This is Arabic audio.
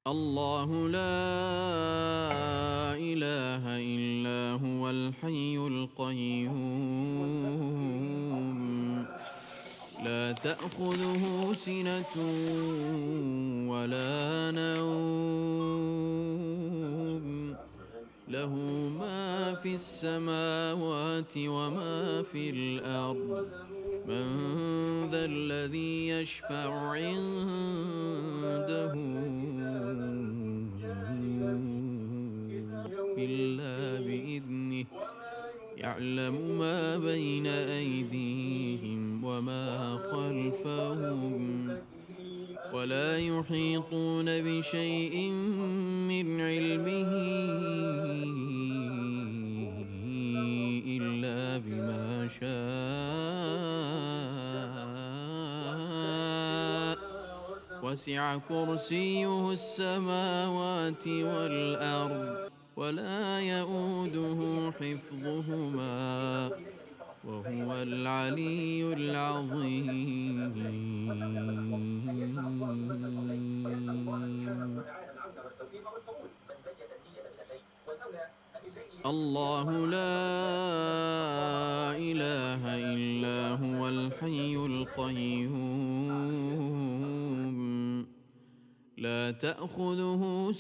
الله لا إله إلا هو الحي القيوم لا تأخذه سنة ولا نوم له ما في السماوات وما في الأرض من ذا الذي يشفع عنده إلا بإذنه يعلم ما بين أيديهم وما خلفهم ولا يحيطون بشيء من علمه إلا بما شاء وسع كرسيه السماوات والأرض ولا يؤوده حفظهما وهو العلي العظيم الله لا إله إلا هو الحي القيوم لا تأخذه